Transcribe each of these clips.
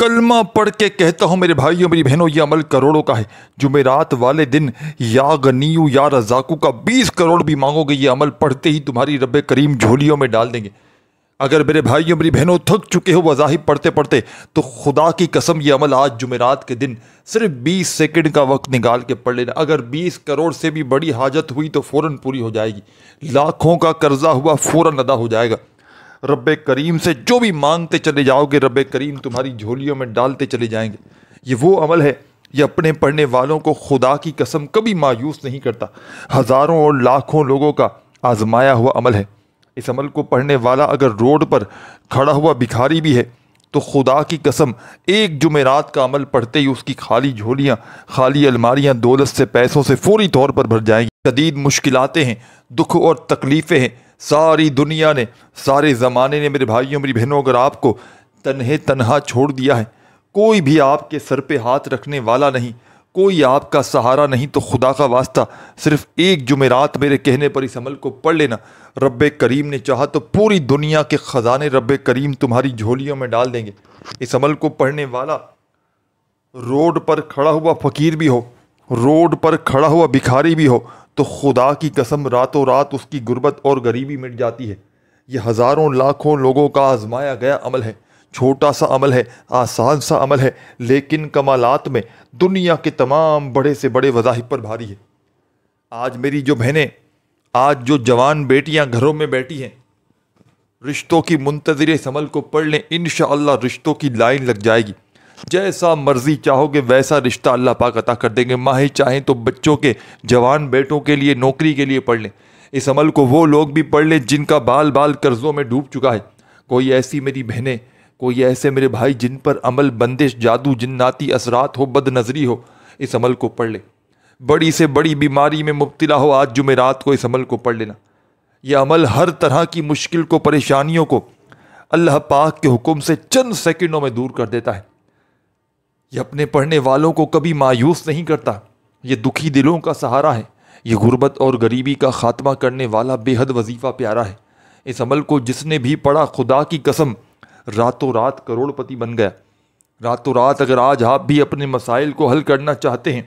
کلمہ پڑھ کے کہتا ہوں میرے بھائیوں میری بہنوں، یہ عمل کروڑوں کا ہے۔ جمعرات والے دن یا غنیو یا رزاقو کا 20 کروڑ بھی مانگو گے، یہ عمل پڑھتے ہی تمہاری رب کریم جھولیوں میں ڈال دیں گے۔ اگر میرے بھائیوں میری بہنوں تھک چکے ہو وظائف پڑھتے پڑھتے، تو خدا کی قسم یہ عمل آج جمعرات کے دن صرف 20 سیکنڈ کا وقت نکال کے پڑھ لینا۔ اگر 20 کروڑ سے بھی بڑی حاجت ہوئی تو فوراً پوری ہو جائے گی، لاکھوں کا قرضہ ہوا فوراً ادا ہو جائے گا۔ رب کریم سے جو بھی مانگتے چلے جاؤ گے، رب کریم تمہاری جھولیوں میں ڈالتے چلے جائیں گے۔ یہ وہ عمل ہے، یہ اپنے پڑھنے والوں کو خدا کی قسم کبھی مایوس نہیں کرتا۔ ہزاروں اور لاکھوں لوگوں کا آزمایا ہوا عمل ہے۔ اس عمل کو پڑھنے والا اگر روڈ پر کھڑا ہوا بھکاری بھی ہے تو خدا کی قسم ایک جمعرات کا عمل پڑھتے ہی اس کی خالی جھولیاں، خالی الماریاں دولت سے، پیسوں سے فوری طور پر بھر جائیں گی۔ شدید مشکلاتیں ہیں، دکھ اور تکلیفیں ہیں، ساری دنیا نے، سارے زمانے نے میرے بھائیوں میری بہنوں اگر آپ کو تنہا چھوڑ دیا ہے، کوئی بھی آپ کے سر پہ ہاتھ رکھنے والا نہیں، کوئی آپ کا سہارا نہیں، تو خدا کا واسطہ صرف ایک جمعرات میرے کہنے پر اس عمل کو پڑھ لینا۔ رب کریم نے چاہا تو پوری دنیا کے خزانے رب کریم تمہاری جھولیوں میں ڈال دیں گے۔ اس عمل کو پڑھنے والا روڈ پر کھڑا ہوا فقیر بھی ہو، روڈ پر کھڑا ہوا بھکاری بھی ہو، تو خدا کی قسم راتوں رات اس کی غربت اور غریبی مٹ جاتی ہے۔ یہ ہزاروں لاکھوں لوگوں کا آزمایا گیا عمل ہے، چھوٹا سا عمل ہے، آسان سا عمل ہے، لیکن کمالات میں دنیا کے تمام بڑے سے بڑے وظائف پر بھاری ہے۔ آج میری جو بہنیں، آج جو جوان بیٹیاں گھروں میں بیٹھی ہیں، رشتوں کی منتظر اس عمل کو پڑھ لیں، انشاءاللہ رشتوں کی لائن لگ جائے گی۔ جیسا مرضی چاہو گے ویسا رشتہ اللہ پاک عطا کر دیں گے۔ ماں چاہیں تو بچوں کے، جوان بیٹوں کے لیے، نوکری کے لیے پڑھ لیں۔ اس عمل کو وہ لوگ بھی پڑھ لیں جن کا بال بال قرضوں میں ڈوب چکا ہے۔ کوئی ایسی میری بہنیں، کوئی ایسے میرے بھائی جن پر عمل، بندش، جادو، جناتی اثرات ہو، بد نظری ہو، اس عمل کو پڑھ لیں۔ بڑی سے بڑی بیماری میں مبتلا ہو، آج جمعرات کو اس عمل کو پڑھ لینا۔ یہ عمل ہر طرح کی مشکل کو، پریشانیوں کو اللہ پاک کے حکم سے چند سیکنڈوں میں دور کر دیتا ہے۔ یہ اپنے پڑھنے والوں کو کبھی مایوس نہیں کرتا، یہ دکھی دلوں کا سہارا ہے، یہ غربت اور غریبی کا خاتمہ کرنے والا بے حد وظیفہ پیارا ہے۔ اس عمل کو جس نے بھی پڑھا، خدا کی قسم راتوں رات کروڑ پتی بن گیا۔ راتوں رات اگر آج آپ بھی اپنے مسائل کو حل کرنا چاہتے ہیں،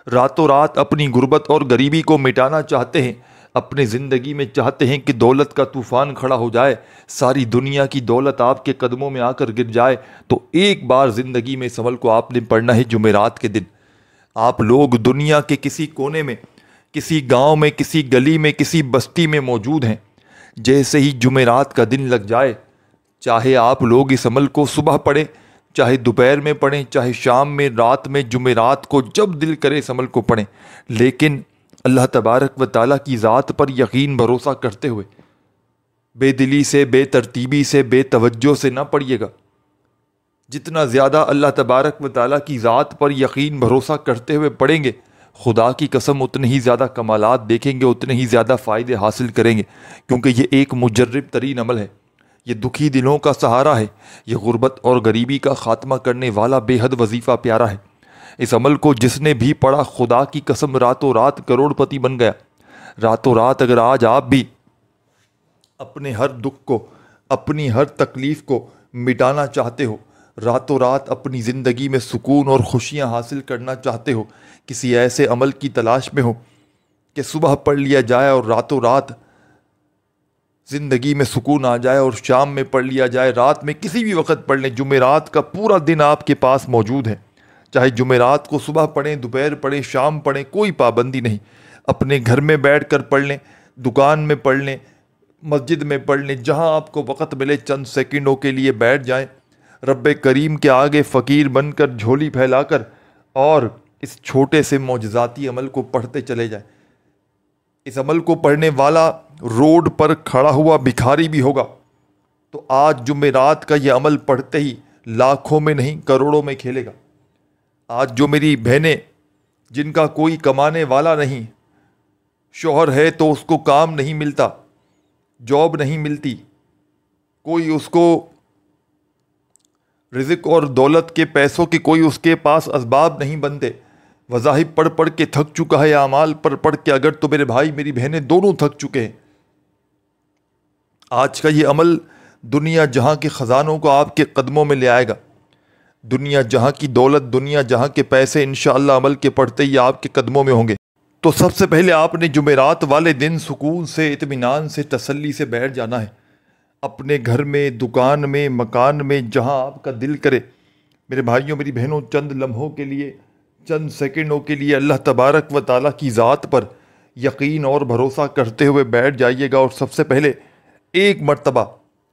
راتوں رات اپنی غربت اور غریبی کو مٹانا چاہتے ہیں، اپنے زندگی میں چاہتے ہیں کہ دولت کا طوفان کھڑا ہو جائے، ساری دنیا کی دولت آپ کے قدموں میں آ کر گر جائے، تو ایک بار زندگی میں اس عمل کو آپ نے پڑھنا ہے جمعرات کے دن۔ آپ لوگ دنیا کے کسی کونے میں، کسی گاؤں میں، کسی گلی میں، کسی بستی میں موجود ہیں، جیسے ہی جمعرات کا دن لگ جائے، چاہے آپ لوگ اس عمل کو صبح پڑھیں، چاہے دوپہر میں پڑھیں، چاہے شام میں، رات میں، جمعرات کو جب دل کرے اس عمل کو پڑھیں، لیکن اللہ تبارک و تعالیٰ کی ذات پر یقین بھروسہ کرتے ہوئے، بے دلی سے، بے ترتیبی سے، بے توجہ سے نہ پڑھیے گا۔ جتنا زیادہ اللہ تبارک و تعالیٰ کی ذات پر یقین بھروسہ کرتے ہوئے پڑھیں گے، خدا کی قسم اتنے ہی زیادہ کمالات دیکھیں گے، اتنے ہی زیادہ فائدے حاصل کریں گے، کیونکہ یہ ایک مجرب ترین عمل ہے، یہ دکھی دلوں کا سہارا ہے، یہ غربت اور غریبی کا خاتمہ کرنے والا بے حد وظیفہ پیارا ہے۔ اس عمل کو جس نے بھی پڑھا، خدا کی قسم راتوں رات کروڑ پتی بن گیا۔ راتوں رات اگر آج آپ بھی اپنے ہر دکھ کو، اپنی ہر تکلیف کو مٹانا چاہتے ہو، راتوں رات اپنی زندگی میں سکون اور خوشیاں حاصل کرنا چاہتے ہو، کسی ایسے عمل کی تلاش میں ہو کہ صبح پڑھ لیا جائے اور راتوں رات زندگی میں سکون آ جائے، اور شام میں پڑھ لیا جائے، رات میں کسی بھی وقت پڑھ لیں، جمعرات کا پورا دن آپ کے پاس موجود ہے۔ چاہے جمعرات کو صبح پڑھیں، دوپہر پڑھیں، شام پڑھیں، کوئی پابندی نہیں۔ اپنے گھر میں بیٹھ کر پڑھ لیں، دکان میں پڑھ لیں، مسجد میں پڑھ لیں، جہاں آپ کو وقت ملے چند سیکنڈوں کے لیے بیٹھ جائیں، رب کریم کے آگے فقیر بن کر، جھولی پھیلا کر، اور اس چھوٹے سے معجزاتی عمل کو پڑھتے چلے جائیں۔ اس عمل کو پڑھنے والا روڈ پر کھڑا ہوا بھکاری بھی ہوگا تو آج جمعرات کا یہ عمل پڑھتے ہی لاکھوں میں نہیں کروڑوں میں کھیلے گا۔ آج جو میری بہنیں جن کا کوئی کمانے والا نہیں، شوہر ہے تو اس کو کام نہیں ملتا، جاب نہیں ملتی، کوئی اس کو رزق اور دولت کے، پیسوں کے کوئی اس کے پاس اسباب نہیں بنتے، وظائف پڑھ پڑھ کے تھک چکا ہے، اعمال پڑھ کے اگر تو میرے بھائی میری بہنیں دونوں تھک چکے ہیں۔ آج کا یہ عمل دنیا جہاں کے خزانوں کو آپ کے قدموں میں لے آئے گا، دنیا جہاں کی دولت، دنیا جہاں کے پیسے انشاءاللہ عمل کے پڑھتے ہی آپ کے قدموں میں ہوں گے۔ تو سب سے پہلے آپ نے جمعرات والے دن سکون سے، اطمینان سے، تسلی سے بیٹھ جانا ہے، اپنے گھر میں، دکان میں، مکان میں، جہاں آپ کا دل کرے۔ میرے بھائیوں، میری بہنوں، چند لمحوں کے لیے، چند سیکنڈوں کے لیے اللہ تبارک و تعالیٰ کی ذات پر یقین اور بھروسہ کرتے ہوئے بیٹھ جائیے گا، اور سب سے پہلے ایک مرتبہ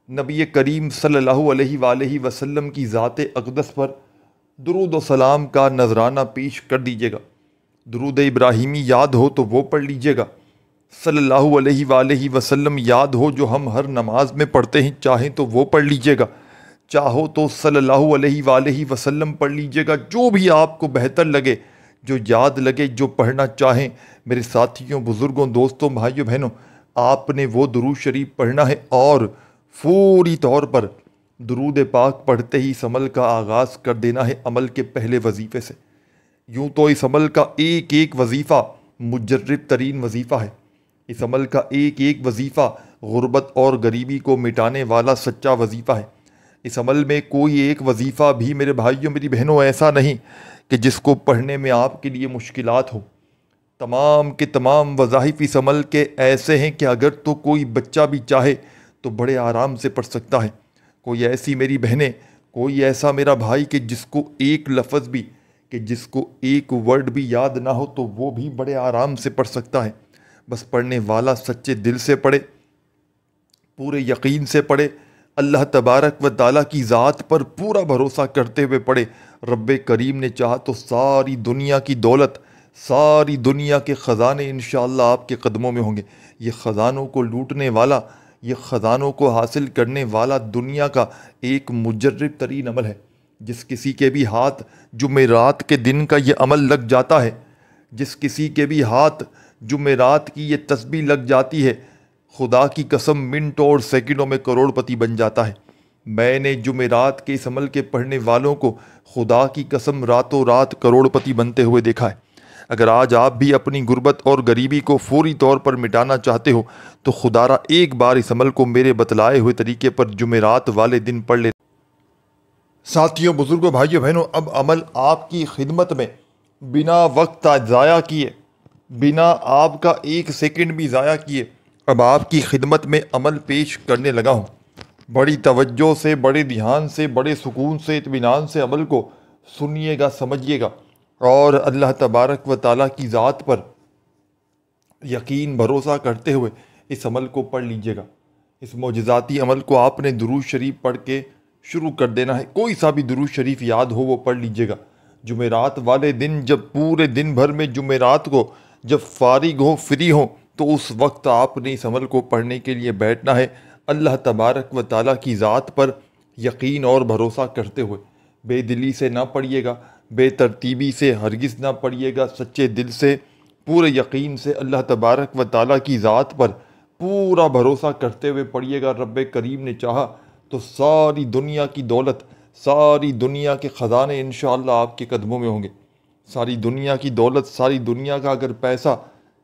نبی کریم صلی اللہ علیہ وآلہ وسلم کی ذات اقدس پر درود و سلام کا نذرانہ پیش کر دیجیے گا۔ درود ابراہیمی یاد ہو تو وہ پڑھ لیجیے گا، صلی اللہ علیہ وآلہ وسلم یاد ہو جو ہم ہر نماز میں پڑھتے ہیں، چاہیں تو وہ پڑھ لیجیے گا، چاہو تو صلی اللہ علیہ وآلہ وسلم پڑھ لیجیے گا، جو بھی آپ کو بہتر لگے، جو یاد لگے، جو پڑھنا چاہیں۔ میرے ساتھیوں، بزرگوں، دوستوں، بھائیوں، بہنوں، آپ نے وہ درود شریف پڑھنا ہے اور فوری طور پر درود پاک پڑھتے ہی اس عمل کا آغاز کر دینا ہے، عمل کے پہلے وظیفے سے۔ یوں تو اس عمل کا ایک ایک وظیفہ مجرب ترین وظیفہ ہے، اس عمل کا ایک ایک وظیفہ غربت اور غریبی کو مٹانے والا سچا وظیفہ ہے۔ اس عمل میں کوئی ایک وظیفہ بھی میرے بھائیوں، میری بہنوں، ایسا نہیں کہ جس کو پڑھنے میں آپ کے لیے مشکلات ہو۔ تمام کے تمام وظائف اس عمل کے ایسے ہیں کہ اگر تو کوئی بچہ بھی چاہے تو بڑے آرام سے پڑھ سکتا ہے۔ کوئی ایسی میری بہنیں، کوئی ایسا میرا بھائی کہ جس کو ایک لفظ بھی، کہ جس کو ایک ورڈ بھی یاد نہ ہو تو وہ بھی بڑے آرام سے پڑھ سکتا ہے۔ بس پڑھنے والا سچے دل سے پڑھے، پورے یقین سے پڑھے، اللہ تبارک و تعالیٰ کی ذات پر پورا بھروسہ کرتے ہوئے پڑھے۔ رب کریم نے چاہا تو ساری دنیا کی دولت، ساری دنیا کے خزانے انشاءاللہ آپ کے قدموں میں ہوں گے۔ یہ خزانوں کو لوٹنے والا، یہ خزانوں کو حاصل کرنے والا دنیا کا ایک مجرب ترین عمل ہے۔ جس کسی کے بھی ہاتھ جمعرات کے دن کا یہ عمل لگ جاتا ہے، جس کسی کے بھی ہاتھ جمعرات کی یہ تسبیح لگ جاتی ہے، خدا کی قسم منٹوں اور سیکنڈوں میں کروڑ پتی بن جاتا ہے۔ میں نے جمعرات کے اس عمل کے پڑھنے والوں کو خدا کی قسم راتوں رات کروڑ پتی بنتے ہوئے دیکھا ہے۔ اگر آج آپ بھی اپنی غربت اور غریبی کو فوری طور پر مٹانا چاہتے ہو تو خدا را ایک بار اس عمل کو میرے بتلائے ہوئے طریقے پر جمعرات والے دن پڑھ لے۔ ساتھیوں، بزرگوں، بھائیوں، بہنوں، اب عمل آپ کی خدمت میں بنا وقت ضائع کیے، بنا آپ کا ایک سیکنڈ بھی ضائع کیے، اب آپ کی خدمت میں عمل پیش کرنے لگا ہوں۔ بڑی توجہ سے، بڑے دھیان سے، بڑے سکون سے، اطمینان سے عمل کو سنیے گا، سمجھیے گا، اور اللہ تبارک و تعالیٰ کی ذات پر یقین بھروسہ کرتے ہوئے اس عمل کو پڑھ لیجیے گا۔ اس معجزاتی عمل کو آپ نے درود شریف پڑھ کے شروع کر دینا ہے۔ کوئی سا بھی درود شریف یاد ہو وہ پڑھ لیجیے گا۔ جمعرات والے دن جب پورے دن بھر میں جمعرات کو جب فارغ ہو، فری ہو، تو اس وقت آپ نے اس عمل کو پڑھنے کے لیے بیٹھنا ہے، اللہ تبارک و تعالیٰ کی ذات پر یقین اور بھروسہ کرتے ہوئے۔ بے دلی سے نہ پڑھیے گا، بے ترتیبی سے ہرگز نہ پڑھیے گا، سچے دل سے، پورے یقین سے اللہ تبارک و تعالیٰ کی ذات پر پورا بھروسہ کرتے ہوئے پڑھیے گا۔ رب کریم نے چاہا تو ساری دنیا کی دولت، ساری دنیا کے خزانے انشاءاللہ آپ کے قدموں میں ہوں گے۔ ساری دنیا کی دولت، ساری دنیا کا اگر پیسہ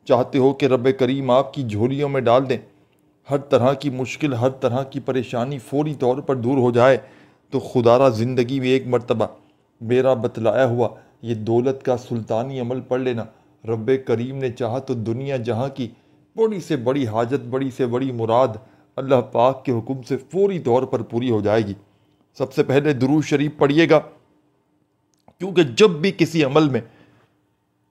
چاہتے ہو کہ رب کریم آپ کی جھولیوں میں ڈال دیں، ہر طرح کی مشکل، ہر طرح کی پریشانی فوری طور پر دور ہو جائے، تو خدا را زندگی میں ایک مرتبہ میرا بتلایا ہوا یہ دولت کا سلطانی عمل پڑھ لینا۔ رب کریم نے چاہا تو دنیا جہاں کی بڑی سے بڑی حاجت، بڑی سے بڑی مراد اللہ پاک کے حکم سے فوری طور پر پوری ہو جائے گی۔ سب سے پہلے درود شریف پڑھیے گا، کیونکہ جب بھی کسی عمل میں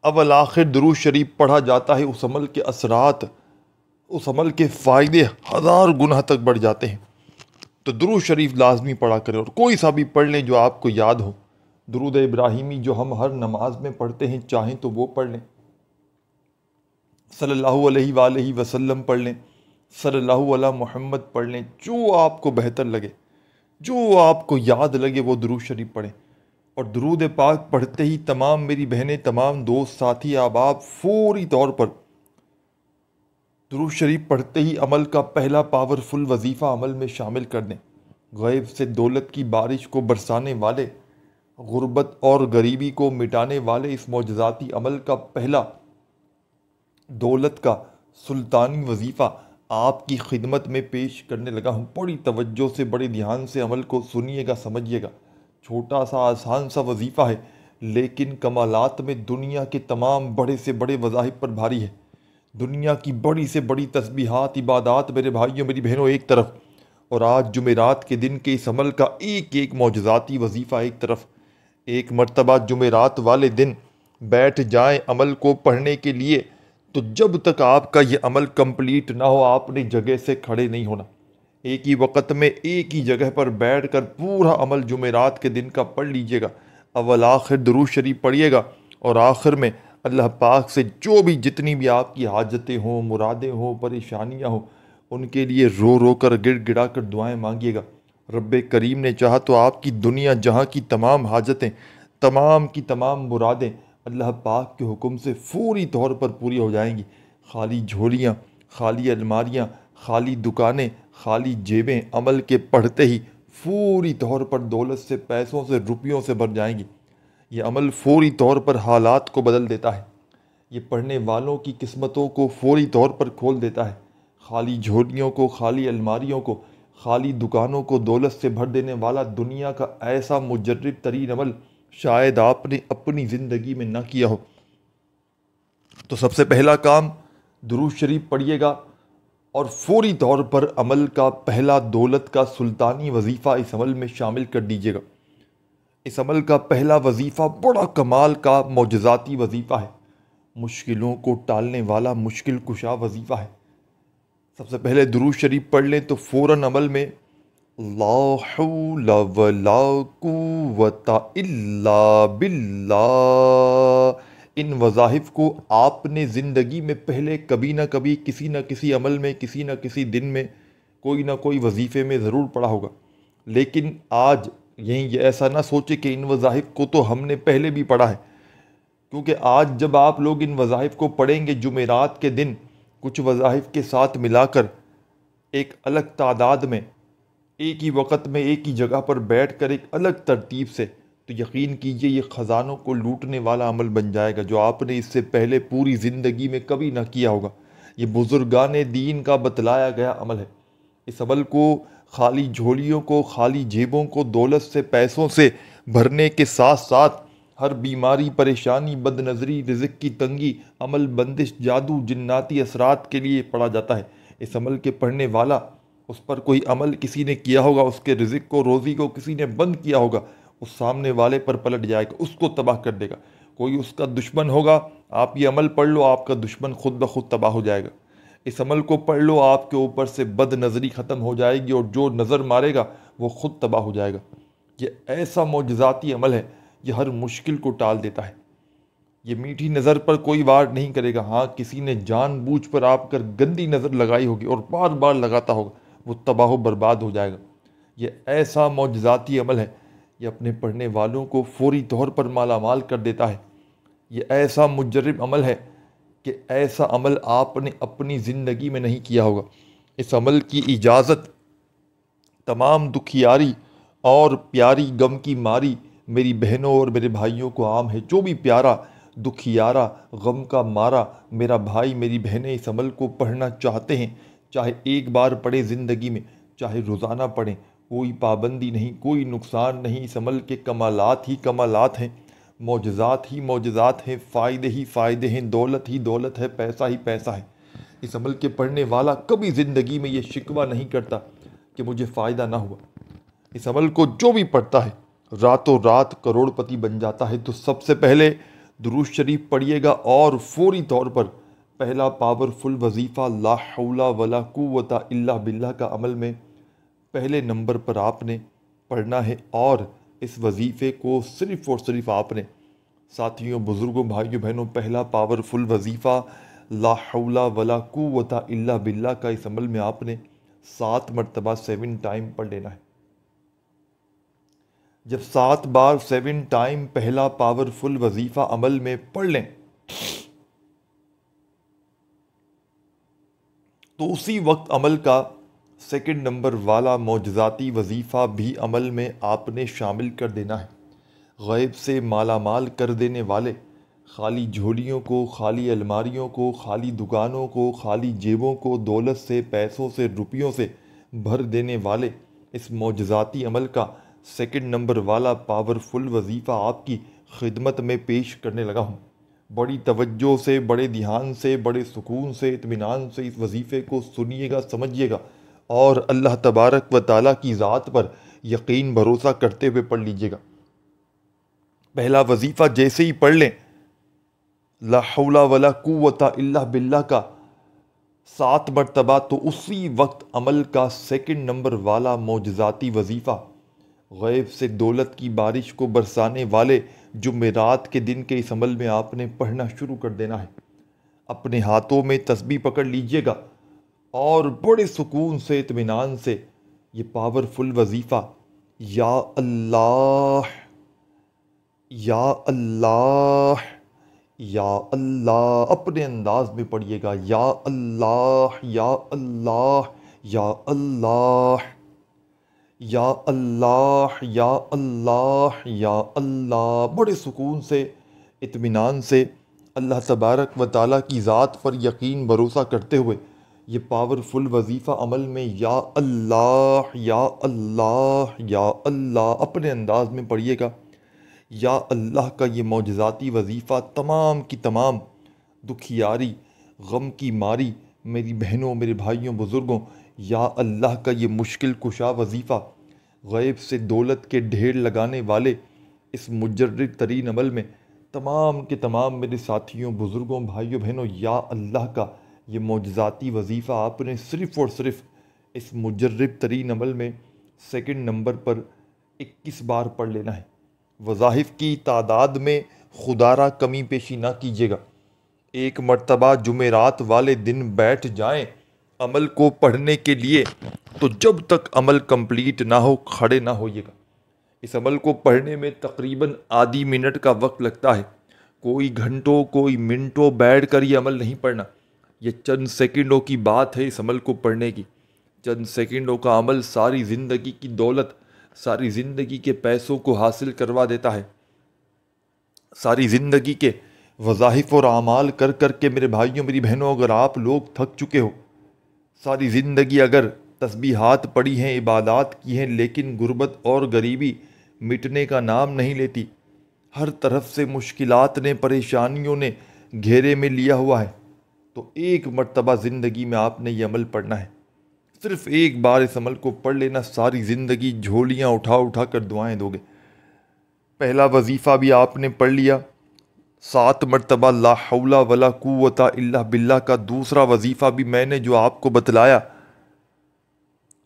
اول آخر درود شریف پڑھا جاتا ہے، اس عمل کے اثرات، اس عمل کے فائدے ہزار گنا تک بڑھ جاتے ہیں۔ تو درود شریف لازمی پڑھا کریں، اور کوئی سا بھی پڑھ لیں جو آپ کو یاد ہو۔ درود ابراہیمی جو ہم ہر نماز میں پڑھتے ہیں، چاہیں تو وہ پڑھ لیں، صلی اللہ علیہ وآلہ وسلم پڑھ لیں، صلی اللہ علیہ محمد پڑھ لیں، جو آپ کو بہتر لگے، جو آپ کو یاد لگے وہ درود شریف پڑھیں۔ اور درود پاک پڑھتے ہی تمام میری بہنیں، تمام دوست، ساتھی، احباب فوری طور پر درود شریف پڑھتے ہی عمل کا پہلا پاورفل وظیفہ عمل میں شامل کر دیں۔ غیب سے دولت کی بارش کو برسانے والے، غربت اور غریبی کو مٹانے والے اس معجزاتی عمل کا پہلا دولت کا سلطانی وظیفہ آپ کی خدمت میں پیش کرنے لگا ہوں۔ بڑی توجہ سے، بڑے دھیان سے عمل کو سنیے گا، سمجھیے گا۔ چھوٹا سا آسان سا وظیفہ ہے، لیکن کمالات میں دنیا کے تمام بڑے سے بڑے وظائف پر بھاری ہے۔ دنیا کی بڑی سے بڑی تسبیحات، عبادات میرے بھائیوں میری بہنوں ایک طرف، اور آج جمعرات کے دن کے اس عمل کا ایک ایک معجزاتی وظیفہ ایک طرف۔ ایک مرتبہ جمعرات والے دن بیٹھ جائیں عمل کو پڑھنے کے لیے، تو جب تک آپ کا یہ عمل کمپلیٹ نہ ہو آپ نے جگہ سے کھڑے نہیں ہونا۔ ایک ہی وقت میں ایک ہی جگہ پر بیٹھ کر پورا عمل جمعرات کے دن کا پڑھ لیجئے گا۔ اول آخر درود شریف پڑھیے گا، اور آخر میں اللہ پاک سے جو بھی جتنی بھی آپ کی حاجتیں ہوں، مرادیں ہوں، پریشانیاں ہوں، ان کے لیے رو رو کر گڑ گڑا کر دعائیں مانگیے گا۔ رب کریم نے چاہا تو آپ کی دنیا جہاں کی تمام حاجتیں، تمام کی تمام مرادیں اللہ پاک کے حکم سے فوری طور پر پوری ہو جائیں گی۔ خالی جھولیاں، خالی الماریاں، خالی دکانیں، خالی جیبیں عمل کے پڑھتے ہی فوری طور پر دولت سے، پیسوں سے، روپیوں سے بھر جائیں گی۔ یہ عمل فوری طور پر حالات کو بدل دیتا ہے۔ یہ پڑھنے والوں کی قسمتوں کو فوری طور پر کھول دیتا ہے۔ خالی جھولیوں کو، خالی الماریوں کو، خالی دکانوں کو دولت سے بھر دینے والا دنیا کا ایسا مجرب ترین عمل شاید آپ نے اپنی زندگی میں نہ کیا ہو۔ تو سب سے پہلا کام درود شریف پڑھیے گا، اور فوری طور پر عمل کا پہلا دولت کا سلطانی وظیفہ اس عمل میں شامل کر دیجیے گا۔ اس عمل کا پہلا وظیفہ بڑا کمال کا معجزاتی وظیفہ ہے، مشکلوں کو ٹالنے والا مشکل کشا وظیفہ ہے۔ سب سے پہلے درود شریف پڑھ لیں تو فوراً عمل میں لا حول ولا قوت الا باللہ، ان وظائف کو آپ نے زندگی میں پہلے کبھی نہ کبھی کسی نہ کسی عمل میں، کسی نہ کسی دن میں، کوئی نہ کوئی وظیفے میں ضرور پڑھا ہوگا۔ لیکن آج یہ ایسا نہ سوچے کہ ان وظائف کو تو ہم نے پہلے بھی پڑھا ہے، کیونکہ آج جب آپ لوگ ان وظائف کو پڑھیں گے جمعرات کے دن کچھ وظائف کے ساتھ ملا کر ایک الگ تعداد میں، ایک ہی وقت میں، ایک ہی جگہ پر بیٹھ کر ایک الگ ترتیب سے، تو یقین کیجئے یہ خزانوں کو لوٹنے والا عمل بن جائے گا جو آپ نے اس سے پہلے پوری زندگی میں کبھی نہ کیا ہوگا۔ یہ بزرگان دین کا بتلایا گیا عمل ہے۔ اس عمل کو خالی جھولیوں کو، خالی جیبوں کو دولت سے، پیسوں سے بھرنے کے ساتھ ساتھ ہر بیماری، پریشانی، بد نظری، رزق کی تنگی، عمل بندش، جادو، جناتی اثرات کے لیے پڑھا جاتا ہے۔ اس عمل کے پڑھنے والا، اس پر کوئی عمل کسی نے کیا ہوگا، اس کے رزق کو، روزی کو کسی نے بند کیا ہوگا، اس سامنے والے پر پلٹ جائے گا، اس کو تباہ کر دے گا۔ کوئی اس کا دشمن ہوگا، آپ یہ عمل پڑھ لو، آپ کا دشمن خود بخود تباہ ہو جائے گا۔ اس عمل کو پڑھ لو، آپ کے اوپر سے بد نظری ختم ہو جائے گی، اور جو نظر مارے گا وہ خود تباہ ہو جائے گا۔ یہ ایسا معجزاتی عمل ہے، یہ ہر مشکل کو ٹال دیتا ہے۔ یہ میٹھی نظر پر کوئی وار نہیں کرے گا۔ ہاں کسی نے جان بوجھ پر آپ پر گندی نظر لگائی ہوگی اور بار بار لگاتا ہوگا، وہ تباہ و برباد ہو جائے گا۔ یہ ایسا معجزاتی عمل ہے، یہ اپنے پڑھنے والوں کو فوری طور پر مالا مال کر دیتا ہے۔ یہ ایسا مجرب عمل ہے کہ ایسا عمل آپ نے اپنی زندگی میں نہیں کیا ہوگا۔ اس عمل کی اجازت تمام دکھیاری اور پیاری غم کی ماری میری بہنوں اور میرے بھائیوں کو عام ہے۔ جو بھی پیارا، دکھیارا، غم کا مارا میرا بھائی میری بہنیں اس عمل کو پڑھنا چاہتے ہیں، چاہے ایک بار پڑھیں زندگی میں، چاہے روزانہ پڑھیں، کوئی پابندی نہیں، کوئی نقصان نہیں۔ اس عمل کے کمالات ہی کمالات ہیں، معجزات ہی معجزات ہیں، فائدے ہی فائدے ہیں، دولت ہی دولت ہے، پیسہ ہی پیسہ ہے۔ اس عمل کے پڑھنے والا کبھی زندگی میں یہ شکوہ نہیں کرتا کہ مجھے فائدہ نہ ہوا۔ اس عمل کو جو بھی پڑھتا ہے راتوں رات کروڑ پتی بن جاتا ہے۔ تو سب سے پہلے درود شریف پڑھیے گا، اور فوری طور پر پہلا پاورفل وظیفہ لا حول ولا قوت الا باللہ کا عمل میں پہلے نمبر پر آپ نے پڑھنا ہے۔ اور اس وظیفے کو صرف اور صرف آپ نے، ساتھیوں، بزرگوں، بھائیوں، بہنوں، پہلا پاورفل وظیفہ لا حول ولا قوت الا باللہ کا اس عمل میں آپ نے 7 مرتبہ 7 ٹائم پڑھ لینا ہے۔ جب 7 بار 7 ٹائم پہلا پاورفل وظیفہ عمل میں پڑھ لیں تو اسی وقت عمل کا سیکنڈ نمبر والا معجزاتی وظیفہ بھی عمل میں آپ نے شامل کر دینا ہے۔ غیب سے مالا مال کر دینے والے، خالی جھولیوں کو، خالی الماریوں کو، خالی دکانوں کو، خالی جیبوں کو دولت سے، پیسوں سے، روپیوں سے بھر دینے والے اس معجزاتی عمل کا سیکنڈ نمبر والا پاورفل وظیفہ آپ کی خدمت میں پیش کرنے لگا ہوں۔ بڑی توجہ سے، بڑے دھیان سے، بڑے سکون سے، اطمینان سے اس وظیفے کو سنیے گا، سمجھیے گا اور اللہ تبارک و تعالیٰ کی ذات پر یقین بھروسہ کرتے ہوئے پڑھ لیجیے گا۔ پہلا وظیفہ جیسے ہی پڑھ لیں، لا حول ولا قوت الا باللہ کا 7 مرتبہ، تو اسی وقت عمل کا سیکنڈ نمبر والا معجزاتی وظیفہ غیب سے دولت کی بارش کو برسانے والے جمعرات کے دن کے اس عمل میں آپ نے پڑھنا شروع کر دینا ہے۔ اپنے ہاتھوں میں تسبیح پکڑ لیجئے گا اور بڑے سکون سے، اطمینان سے یہ پاورفل وظیفہ یا اللہ یا اللہ یا اللہ اپنے انداز میں پڑھیے گا، یا اللہ یا اللہ یا اللہ یا اللہ یا اللہ یا اللہ، بڑے سکون سے، اطمینان سے، اللہ تبارک و تعالیٰ کی ذات پر یقین بھروسہ کرتے ہوئے یہ پاورفل وظیفہ عمل میں یا اللہ یا اللہ یا اللہ اپنے انداز میں پڑھیے گا۔ یا اللہ کا یہ معجزاتی وظیفہ تمام کی تمام دکھیاری، غم کی ماری میری بہنوں، میرے بھائیوں، بزرگوں، یا اللہ کا یہ مشکل کشا وظیفہ غیب سے دولت کے ڈھیر لگانے والے اس مجرد ترین عمل میں تمام کے تمام میرے ساتھیوں، بزرگوں، بھائیوں، بہنوں، یا اللہ کا یہ معجزاتی وظیفہ آپ نے صرف اور صرف اس مجرب ترین عمل میں سیکنڈ نمبر پر 21 بار پڑھ لینا ہے۔ وظائف کی تعداد میں خدا را کمی پیشی نہ کیجیے گا۔ ایک مرتبہ جمعرات والے دن بیٹھ جائیں عمل کو پڑھنے کے لیے، تو جب تک عمل کمپلیٹ نہ ہو کھڑے نہ ہوئیے گا۔ اس عمل کو پڑھنے میں تقریباً آدھی منٹ کا وقت لگتا ہے۔ کوئی گھنٹوں، کوئی منٹوں بیٹھ کر یہ عمل نہیں پڑھنا، یہ چند سیکنڈوں کی بات ہے اس عمل کو پڑھنے کی۔ چند سیکنڈوں کا عمل ساری زندگی کی دولت، ساری زندگی کے پیسوں کو حاصل کروا دیتا ہے۔ ساری زندگی کے وظائف اور اعمال کر کر کے میرے بھائیوں، میری بہنوں، اگر آپ لوگ تھک چکے ہو، ساری زندگی اگر تسبیحات پڑھی ہیں، عبادات کی ہیں، لیکن غربت اور غریبی مٹنے کا نام نہیں لیتی، ہر طرف سے مشکلات نے، پریشانیوں نے گھیرے میں لیا ہوا ہے، تو ایک مرتبہ زندگی میں آپ نے یہ عمل پڑھنا ہے۔ صرف ایک بار اس عمل کو پڑھ لینا، ساری زندگی جھولیاں اٹھا اٹھا کر دعائیں دو گے۔ پہلا وظیفہ بھی آپ نے پڑھ لیا، 7 مرتبہ لا حول ولا قوت الا باللہ کا دوسرا وظیفہ بھی میں نے جو آپ کو بتلایا،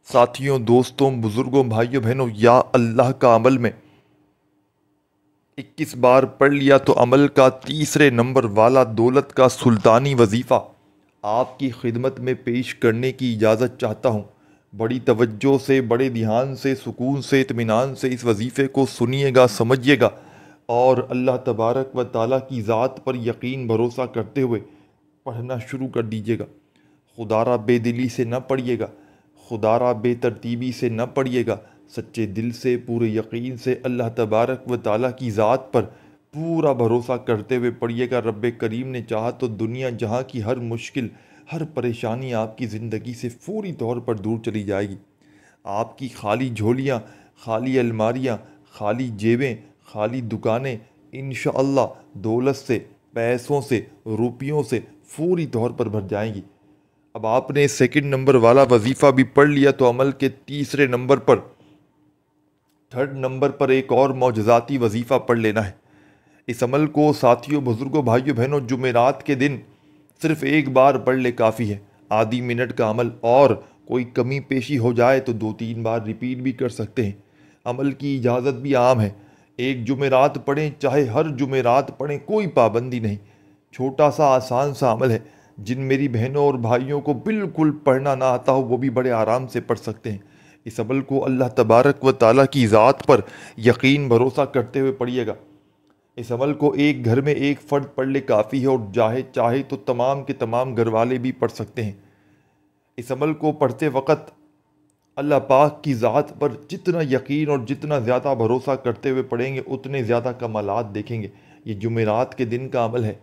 ساتھیوں، دوستوں، بزرگوں، بھائیوں، بہنوں، یا اللہ کا عمل میں 21 بار پڑھ لیا، تو عمل کا تیسرے نمبر والا دولت کا سلطانی وظیفہ آپ کی خدمت میں پیش کرنے کی اجازت چاہتا ہوں۔ بڑی توجہ سے، بڑے دھیان سے، سکون سے، اطمینان سے اس وظیفے کو سنیے گا، سمجھیے گا اور اللہ تبارک و تعالیٰ کی ذات پر یقین بھروسہ کرتے ہوئے پڑھنا شروع کر دیجیے گا۔ خدا را بے دلی سے نہ پڑھیے گا، خدا را بے ترتیبی سے نہ پڑھیے گا، سچے دل سے، پورے یقین سے اللہ تبارک و تعالیٰ کی ذات پر پورا بھروسہ کرتے ہوئے پڑھیے گا۔ رب کریم نے چاہا تو دنیا جہاں کی ہر مشکل، ہر پریشانی آپ کی زندگی سے فوری طور پر دور چلی جائے گی۔ آپ کی خالی جھولیاں، خالی الماریاں، خالی جیبیں، خالی دکانیں انشاءاللہ دولت سے، پیسوں سے، روپیوں سے فوری طور پر بھر جائیں گی۔ اب آپ نے سیکنڈ نمبر والا وظیفہ بھی پڑھ لیا، تو عمل کے تیسرے نمبر پر، تھرڈ نمبر پر ایک اور معجزاتی وظیفہ پڑھ لینا ہے۔ اس عمل کو ساتھیوں، بزرگوں، بھائیوں، بہنوں، جمعرات کے دن صرف ایک بار پڑھ لے کافی ہے۔ آدھی منٹ کا عمل، اور کوئی کمی پیشی ہو جائے تو 2-3 بار ریپیٹ بھی کر سکتے ہیں۔ عمل کی اجازت بھی عام ہے، ایک جمعرات پڑھیں چاہے ہر جمعرات پڑھیں، کوئی پابندی نہیں۔ چھوٹا سا آسان سا عمل ہے، جن میری بہنوں اور بھائیوں کو بالکل پڑھنا نہ آتا ہو وہ بھی بڑے آرام سے پڑھ سکتے ہیں۔ اس عمل کو اللہ تبارک و تعالیٰ کی ذات پر یقین بھروسہ کرتے ہوئے پڑھیے گا۔ اس عمل کو ایک گھر میں ایک فرد پڑھ لے کافی ہے، اور چاہے تو تمام کے تمام گھر والے بھی پڑھ سکتے ہیں۔ اس عمل کو پڑھتے وقت اللہ پاک کی ذات پر جتنا یقین اور جتنا زیادہ بھروسہ کرتے ہوئے پڑھیں گے، اتنے زیادہ کمالات دیکھیں گے۔ یہ جمعرات کے دن کا عمل ہے۔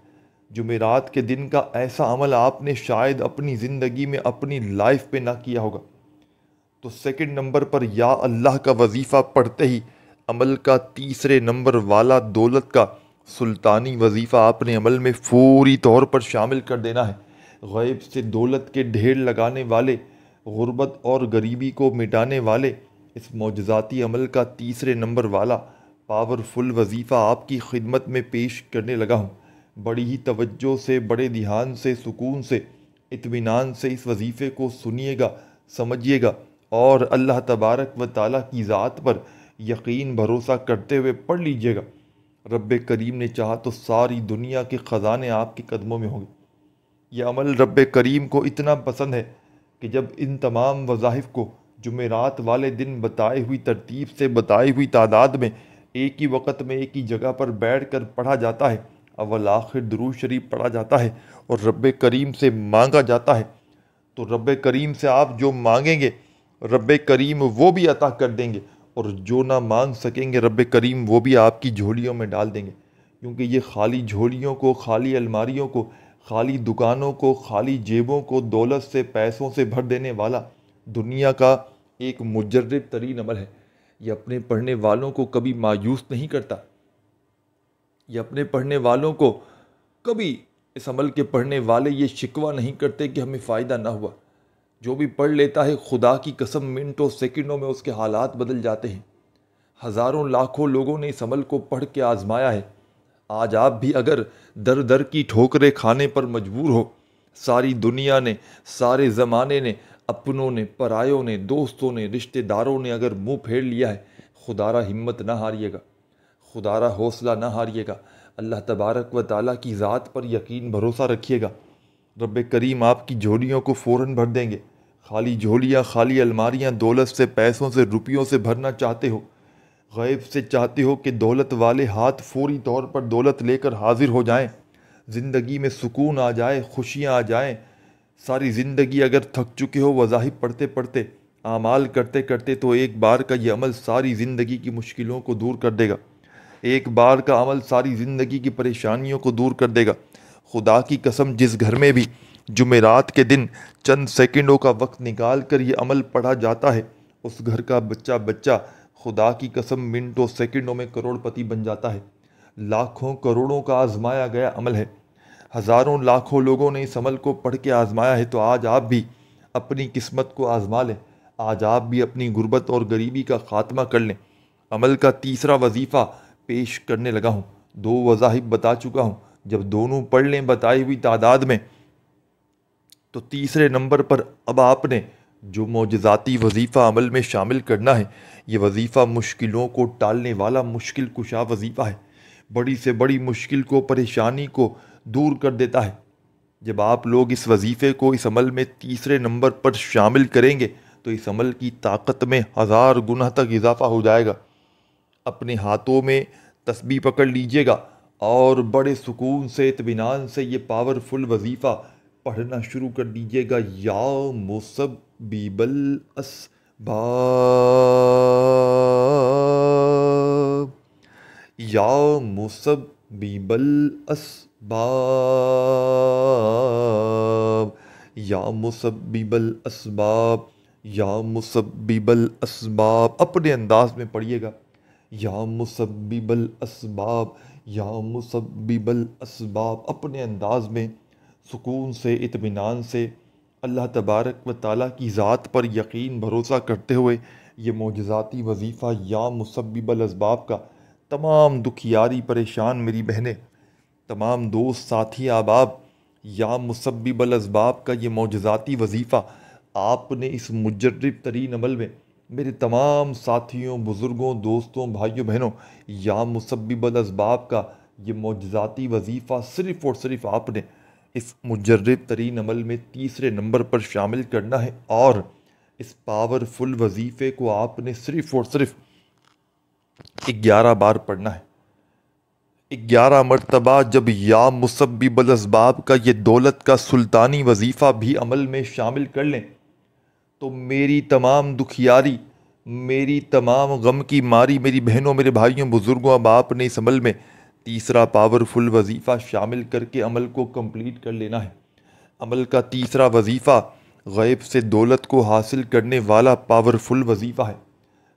جمعرات کے دن کا ایسا عمل آپ نے شاید اپنی زندگی میں اپنی لائف پہ نہ کیا ہوگا۔ تو سیکنڈ نمبر پر یا اللہ کا وظیفہ پڑھتے ہی عمل کا تیسرے نمبر والا دولت کا سلطانی وظیفہ آپ نے عمل میں فوری طور پر شامل کر دینا ہے۔ غیب سے دولت کے ڈھیر لگانے والے، غربت اور غریبی کو مٹانے والے اس معجزاتی عمل کا تیسرے نمبر والا پاورفل وظیفہ آپ کی خدمت میں پیش کرنے لگا ہوں۔ بڑی ہی توجہ سے، بڑے دھیان سے، سکون سے، اطمینان سے اس وظیفے کو سنیے گا، سمجھیے گا اور اللہ تبارک و تعالیٰ کی ذات پر یقین بھروسہ کرتے ہوئے پڑھ لیجیے گا۔ رب کریم نے چاہا تو ساری دنیا کے خزانے آپ کے قدموں میں ہوں گے۔ یہ عمل رب کریم کو اتنا پسند ہے کہ جب ان تمام وظائف کو جمعرات والے دن بتائی ہوئی ترتیب سے، بتائی ہوئی تعداد میں، ایک ہی وقت میں ایک ہی جگہ پر بیٹھ کر پڑھا جاتا ہے، اول آخر درود شریف پڑھا جاتا ہے اور رب کریم سے مانگا جاتا ہے، تو رب کریم سے آپ جو مانگیں گے رب کریم وہ بھی عطا کر دیں گے، اور جو نہ مانگ سکیں گے رب کریم وہ بھی آپ کی جھولیوں میں ڈال دیں گے، کیونکہ یہ خالی جھولیوں کو، خالی الماریوں کو، خالی دکانوں کو، خالی جیبوں کو دولت سے، پیسوں سے بھر دینے والا دنیا کا ایک مجرب ترین عمل ہے۔ یہ اپنے پڑھنے والوں کو کبھی مایوس نہیں کرتا، یہ اپنے پڑھنے والوں کو کبھی، اس عمل کے پڑھنے والے یہ شکوہ نہیں کرتے کہ ہمیں فائدہ نہ ہوا۔ جو بھی پڑھ لیتا ہے خدا کی قسم منٹوں سیکنڈوں میں اس کے حالات بدل جاتے ہیں۔ ہزاروں لاکھوں لوگوں نے اس عمل کو پڑھ کے آزمایا ہے۔ آج آپ بھی اگر در در کی ٹھوکریں کھانے پر مجبور ہو، ساری دنیا نے، سارے زمانے نے، اپنوں نے، پرایوں نے، دوستوں نے، رشتہ داروں نے اگر منہ پھیر لیا ہے، خدا را ہمت نہ ہاریے گا، خدا را حوصلہ نہ ہاریے گا، اللہ تبارک و تعالیٰ کی ذات پر یقین بھروسہ رکھیے گا، رب کریم آپ کی جھولیوں کو فوراً بھر دیں گے۔ خالی جھولیاں، خالی الماریاں دولت سے، پیسوں سے، روپیوں سے بھرنا چاہتے ہو، غیب سے چاہتے ہو کہ دولت والے ہاتھ فوری طور پر دولت لے کر حاضر ہو جائیں، زندگی میں سکون آ جائے، خوشیاں آ جائیں، ساری زندگی اگر تھک چکے ہو وظائف پڑھتے پڑھتے، اعمال کرتے کرتے، تو ایک بار کا یہ عمل ساری زندگی کی مشکلوں کو دور کر دے گا، ایک بار کا عمل ساری زندگی کی پریشانیوں کو دور کر دے گا۔ خدا کی قسم جس گھر میں بھی جمعرات کے دن چند سیکنڈوں کا وقت نکال کر یہ عمل پڑھا جاتا ہے، اس گھر کا بچہ بچہ خدا کی قسم منٹوں سیکنڈوں میں کروڑ پتی بن جاتا ہے۔ لاکھوں کروڑوں کا آزمایا گیا عمل ہے، ہزاروں لاکھوں لوگوں نے اس عمل کو پڑھ کے آزمایا ہے، تو آج آپ بھی اپنی قسمت کو آزما لیں، آج آپ بھی اپنی غربت اور غریبی کا خاتمہ کر لیں۔ عمل کا تیسرا وظیفہ پیش کرنے لگا ہوں، دو وظائف بتا چکا ہوں، جب دونوں پڑھ لیں بتائی ہوئی تعداد میں، تو تیسرے نمبر پر اب آپ نے جو معجزاتی وظیفہ عمل میں شامل کرنا ہے، یہ وظیفہ مشکلوں کو ٹالنے والا مشکل کشا وظیفہ ہے، بڑی سے بڑی مشکل کو، پریشانی کو دور کر دیتا ہے۔ جب آپ لوگ اس وظیفے کو اس عمل میں تیسرے نمبر پر شامل کریں گے تو اس عمل کی طاقت میں 1000 گنا تک اضافہ ہو جائے گا۔ اپنے ہاتھوں میں تسبیح پکڑ لیجئے گا اور بڑے سکون سے، اطمینان سے یہ پاورفل وظیفہ پڑھنا شروع کر دیجئے گا۔ یا مسبب الاسباب، یا مسبب الاسباب، یا مسبب الاسباب، یا مسبب الاسباب، اپنے انداز میں پڑھیے گا۔ یا مسبب الاسباب، یا مسبب الاسباب، اپنے انداز میں سکون سے، اطمینان سے، اللہ تبارک و تعالیٰ کی ذات پر یقین بھروسہ کرتے ہوئے یہ معجزاتی وظیفہ یا مسبب الاسباب کا تمام دکھیاری پریشان میری بہنیں، تمام دوست ساتھی احباب، یا مسبب الاسباب کا یہ معجزاتی وظیفہ آپ نے اس مجرب ترین عمل میں میرے تمام ساتھیوں، بزرگوں، دوستوں، بھائیوں، بہنوں، یا مسبب الاسباب کا یہ معجزاتی وظیفہ صرف اور صرف آپ نے اس مجرب ترین عمل میں تیسرے نمبر پر شامل کرنا ہے، اور اس پاورفل وظیفے کو آپ نے صرف اور صرف 11 بار پڑھنا ہے۔ 11 مرتبہ جب یا مسبب الاسباب کا یہ دولت کا سلطانی وظیفہ بھی عمل میں شامل کر لیں تو میری تمام دکھیاری، میری تمام غم کی ماری میری بہنوں، میرے بھائیوں، بزرگوں، اب آپ نے اس عمل میں تیسرا پاورفل وظیفہ شامل کر کے عمل کو کمپلیٹ کر لینا ہے۔ عمل کا تیسرا وظیفہ غیب سے دولت کو حاصل کرنے والا پاورفل وظیفہ ہے۔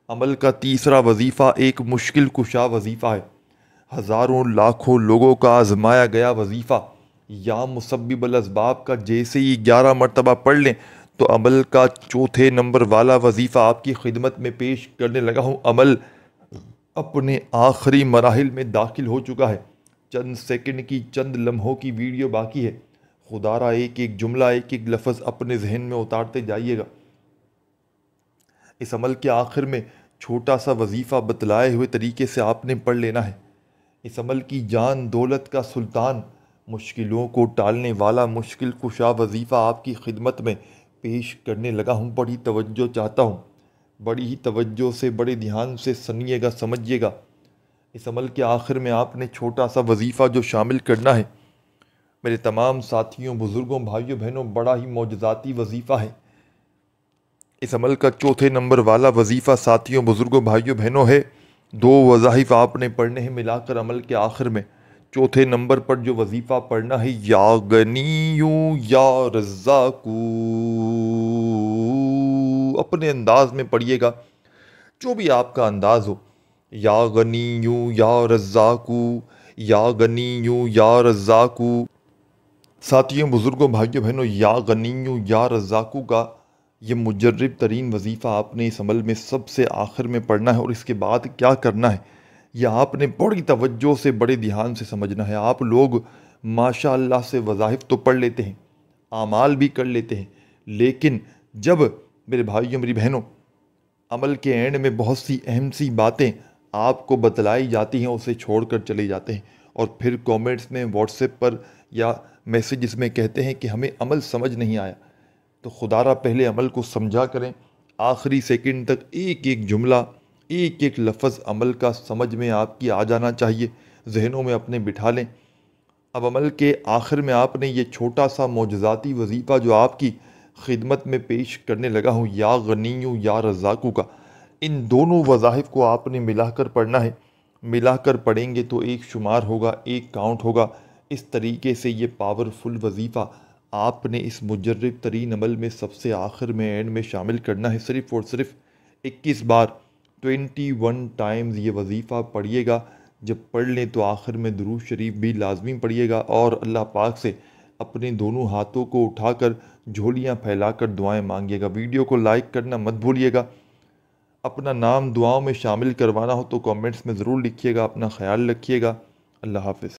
عمل کا تیسرا وظیفہ ایک مشکل کشا وظیفہ ہے، ہزاروں لاکھوں لوگوں کا آزمایا گیا وظیفہ۔ یا مسبب الاسباب کا جیسے ہی 11 مرتبہ پڑھ لیں تو عمل کا چوتھے نمبر والا وظیفہ آپ کی خدمت میں پیش کرنے لگا ہوں۔ عمل اپنے آخری مراحل میں داخل ہو چکا ہے، چند سیکنڈ کی، چند لمحوں کی ویڈیو باقی ہے۔ خدا را ایک ایک جملہ، ایک ایک لفظ اپنے ذہن میں اتارتے جائیے گا۔ اس عمل کے آخر میں چھوٹا سا وظیفہ بتلائے ہوئے طریقے سے آپ نے پڑھ لینا ہے۔ اس عمل کی جان دولت کا سلطان، مشکلوں کو ٹالنے والا مشکل کشا وظیفہ آپ کی خدمت میں پیش کرنے لگا ہوں۔ بڑی توجہ چاہتا ہوں، بڑی ہی توجہ سے، بڑے دھیان سے سنیے گا، سمجھیے گا۔ اس عمل کے آخر میں آپ نے چھوٹا سا وظیفہ جو شامل کرنا ہے، میرے تمام ساتھیوں، بزرگوں، بھائیوں، بہنوں، بڑا ہی معجزاتی وظیفہ ہے۔ اس عمل کا چوتھے نمبر والا وظیفہ ساتھیوں، بزرگوں، بھائیوں، بہنوں ہے، 2 وظائف آپ نے پڑھنے ہیں ملا کر عمل کے آخر میں۔ چوتھے نمبر پر جو وظیفہ پڑھنا ہے، یا غنیو یا رزاقو، اپنے انداز میں پڑھیے گا، جو بھی آپ کا انداز ہو۔ یا غنیو یا رزاقو، یا غنیو یا رزاقو۔ ساتھیوں، بزرگوں، بھائیوں، بہنوں، یا غنیو یا رزاقو کا یہ مجرب ترین وظیفہ آپ نے اس عمل میں سب سے آخر میں پڑھنا ہے، اور اس کے بعد کیا کرنا ہے یہ آپ نے بڑی توجہ سے، بڑے دھیان سے سمجھنا ہے۔ آپ لوگ ماشاء اللہ سے وظائف تو پڑھ لیتے ہیں، اعمال بھی کر لیتے ہیں، لیکن جب میرے بھائیوں، میری بہنوں، عمل کے اینڈ میں بہت سی اہم سی باتیں آپ کو بتلائی جاتی ہیں، اسے چھوڑ کر چلے جاتے ہیں، اور پھر کومنٹس میں، واٹس ایپ پر یا میسیجز میں کہتے ہیں کہ ہمیں عمل سمجھ نہیں آیا۔ تو خدا را پہلے عمل کو سمجھا کریں، آخری سیکنڈ تک ایک ایک جملہ، ایک ایک لفظ عمل کا سمجھ میں آپ کی آ جانا چاہیے، ذہنوں میں اپنے بٹھا لیں۔ اب عمل کے آخر میں آپ نے یہ چھوٹا سا معجزاتی وظیفہ جو آپ کی خدمت میں پیش کرنے لگا ہوں، یا غنیو یا رزاقو کا، ان دونوں وظائف کو آپ نے ملا کر پڑھنا ہے۔ ملا کر پڑھیں گے تو ایک شمار ہوگا، ایک کاؤنٹ ہوگا۔ اس طریقے سے یہ پاورفل وظیفہ آپ نے اس مجرب ترین عمل میں سب سے آخر میں، اینڈ میں شامل کرنا ہے۔ صرف اور صرف 21 بار 21 ٹائمز یہ وظیفہ پڑھیے گا۔ جب پڑھ لیں تو آخر میں درود شریف بھی لازمی پڑھیے گا، اور اللہ پاک سے اپنے دونوں ہاتھوں کو اٹھا کر جھولیاں پھیلا کر دعائیں مانگیے گا۔ ویڈیو کو لائک کرنا مت بھولیے گا۔ اپنا نام دعاؤں میں شامل کروانا ہو تو کامنٹس میں ضرور لکھیے گا۔ اپنا خیال رکھیے گا۔ اللہ حافظ۔